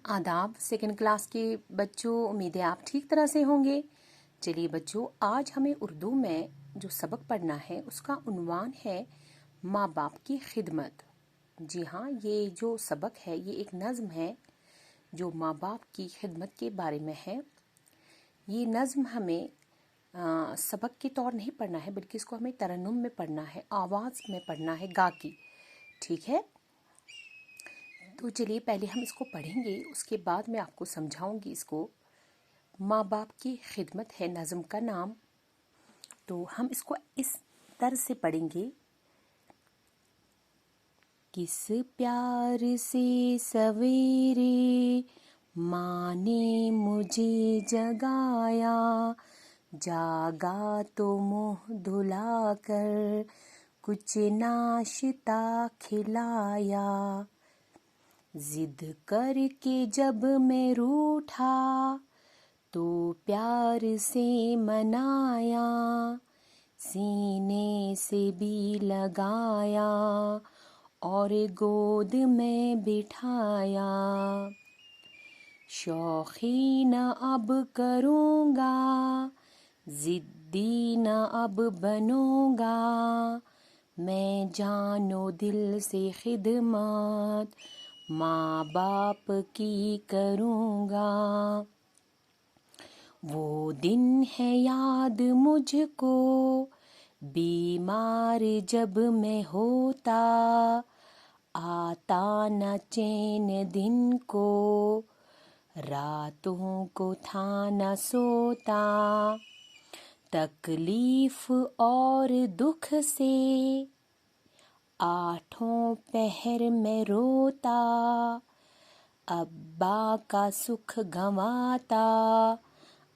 आदाब second class के बच्चों, उम्मीद है आप ठीक तरह से होंगे। चलिए बच्चों, आज हमें उर्दू में जो सबक पढ़ना है उसका उन्वान है माँ बाप की खिदमत। जी हाँ, ये जो सबक है ये एक नज़्म है जो माँ बाप की खिदमत के बारे में है। ये नज़्म हमें सबक के तौर नहीं पढ़ना है, बल्कि इसको हमें तरन्नुम में पढ़ना है, आवाज़ में पढ़ना है, गा की। ठीक है, तो चलिए पहले हम इसको पढ़ेंगे, उसके बाद मैं आपको समझाऊंगी इसको। माँ बाप की खिदमत है नज़म का नाम। तो हम इसको इस तरह से पढ़ेंगे। किस प्यार से सवेरे माँ ने मुझे जगाया, जागा तो मुँह धुलाकर कुछ नाश्ता खिलाया। जिद करके जब मैं रूठा तो प्यार से मनाया, सीने से भी लगाया और गोद में बिठाया। शौखी न अब करूँगा, जिद्दी न अब बनूँगा, मैं जानो दिल से खिदमत माँ बाप की करूँगा। वो दिन है याद मुझको, बीमार जब मैं होता, आता न चैन दिन को, रातों को था न सोता। तकलीफ और दुख से आठों पहर में रोता, अब्बा का सुख गंवाता,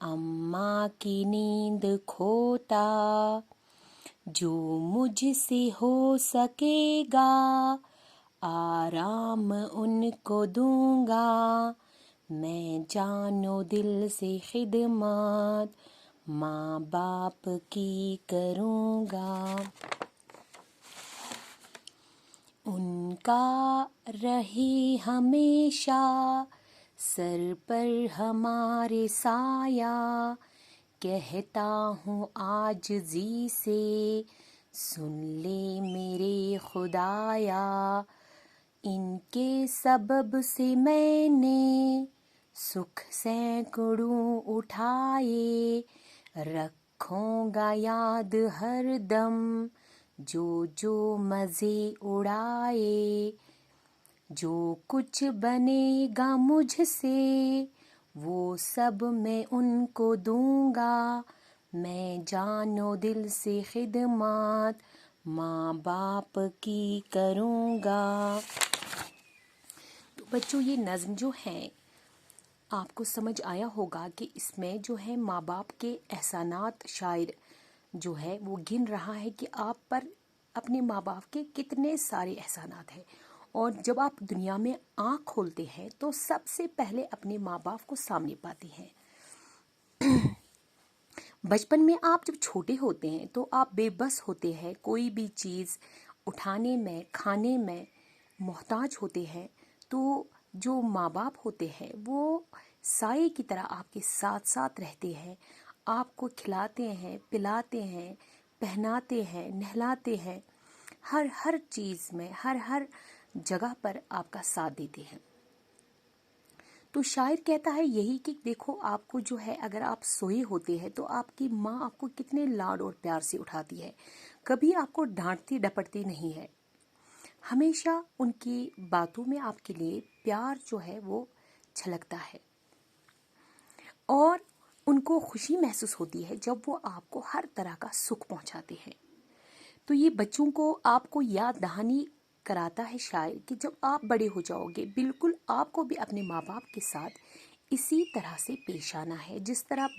अम्मा की नींद खोता। जो मुझसे हो सकेगा आराम उनको दूंगा, मैं जानो दिल से खिदमत माँ बाप की करूँगा। उनका रहे हमेशा सर पर हमारे साया, कहता हूँ आज जी से सुन ले मेरे खुदाया। इनके सबब से मैंने सुख सैकड़ों उठाए, रखूँगा याद हर दम जो जो मज़े उड़ाए। जो कुछ बनेगा मुझसे वो सब मैं उनको दूंगा, मैं जानो दिल से खिदमत माँ बाप की करूँगा। तो बच्चों, ये नज़्म जो है आपको समझ आया होगा कि इसमें जो है माँ बाप के एहसानात शायर जो है वो गिन रहा है कि आप पर अपने माँ बाप के कितने सारे एहसानात हैं। और जब आप दुनिया में आँख खोलते हैं तो सबसे पहले अपने माँ बाप को सामने पाते हैं। बचपन में आप जब छोटे होते हैं तो आप बेबस होते हैं, कोई भी चीज़ उठाने में, खाने में मोहताज होते हैं। तो जो माँ बाप होते हैं वो साए की तरह आपके साथ साथ रहते हैं, आपको खिलाते हैं, पिलाते हैं, पहनाते हैं, नहलाते हैं, हर चीज़ में, हर जगह पर आपका साथ देते हैं। तो शायर कहता है यही कि देखो, आपको जो है, अगर आप सोए होते हैं तो आपकी माँ आपको कितने लाड और प्यार से उठाती है, कभी आपको डांटती डपटती नहीं है। हमेशा उनकी बातों में आपके लिए प्यार जो है वो छलकता है और उनको खुशी महसूस होती है जब वो आपको हर तरह का सुख पहुंचाते हैं। तो ये बच्चों को आपको याद दहानी कराता है शायर कि जब आप बड़े हो जाओगे बिल्कुल आपको भी अपने माँ बाप के साथ इसी तरह से पेश आना है, जिस तरह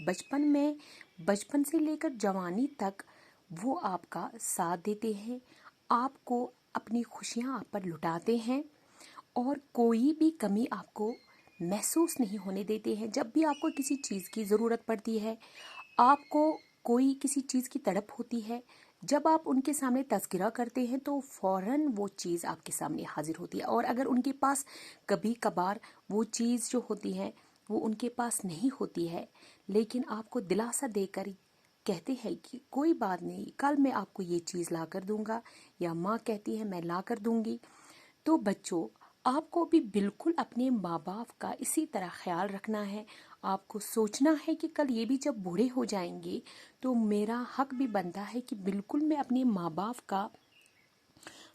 बचपन से लेकर जवानी तक वो आपका साथ देते हैं, आपको अपनी खुशियाँ आप पर लुटाते हैं और कोई भी कमी आपको महसूस नहीं होने देते हैं। जब भी आपको किसी चीज़ की ज़रूरत पड़ती है, आपको कोई किसी चीज़ की तड़प होती है, جب آپ ان کے سامنے تذکرہ کرتے ہیں تو فوراً وہ چیز آپ کے سامنے حاضر ہوتی ہے، اور اگر ان کے پاس کبھی کبھار وہ چیز جو ہوتی ہے وہ ان کے پاس نہیں ہوتی ہے، لیکن آپ کو دلاسا دے کر کہتے ہیں کہ کوئی بات نہیں، کل میں آپ کو یہ چیز لا کر دوں گا، یا ماں کہتی ہے میں لا کر دوں گی، تو بچوں آپ کو بھی بالکل اپنے ماں باپ کا اسی طرح خیال رکھنا ہے۔ آپ کو سوچنا ہے کہ کل یہ بھی جب بوڑھے ہو جائیں گے تو میرا حق بھی بنتا ہے کہ بالکل میں اپنے ماں باپ کا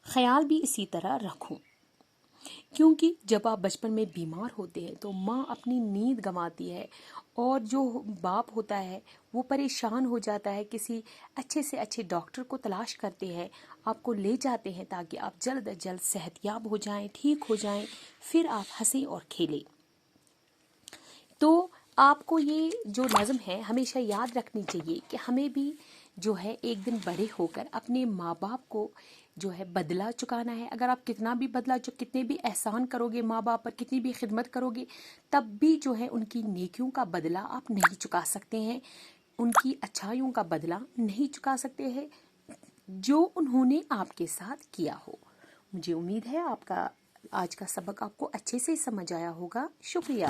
خیال بھی اسی طرح رکھوں، کیونکہ جب آپ بچپن میں بیمار ہوتے ہیں تو ماں اپنی نیند گنواتی ہے، اور جو باپ ہوتا ہے وہ پریشان ہو جاتا ہے، کسی اچھے سے اچھے ڈاکٹر کو تلاش کرتے ہیں، آپ کو لے جاتے ہیں تاکہ آپ جلد از جلد صحت یاب ہو جائیں، ٹھیک ہو جائیں، پھر آپ ہنسیں اور کھیلیں۔ تو آپ کو یہ جو نظم ہے ہمیشہ یاد رکھنی چاہیے کہ ہمیں بھی جو ہے ایک دن بڑے ہو کر اپنے ماں باپ کو جو ہے بدلہ چکانا ہے۔ اگر آپ کتنا بھی کتنے بھی احسان کرو گے ماں باپ پر، کتنی بھی خدمت کرو گے، تب بھی جو ہے ان کی نیکیوں کا بدلہ آپ نہیں چکا سکتے ہیں، ان کی اچھائیوں کا بدلہ نہیں چکا سکتے ہیں جو انہوں نے آپ کے ساتھ کیا ہو۔ مجھے امید ہے آپ کا آج کا سبق آپ کو اچھے سے سمجھ آیا ہوگا۔ شکریہ۔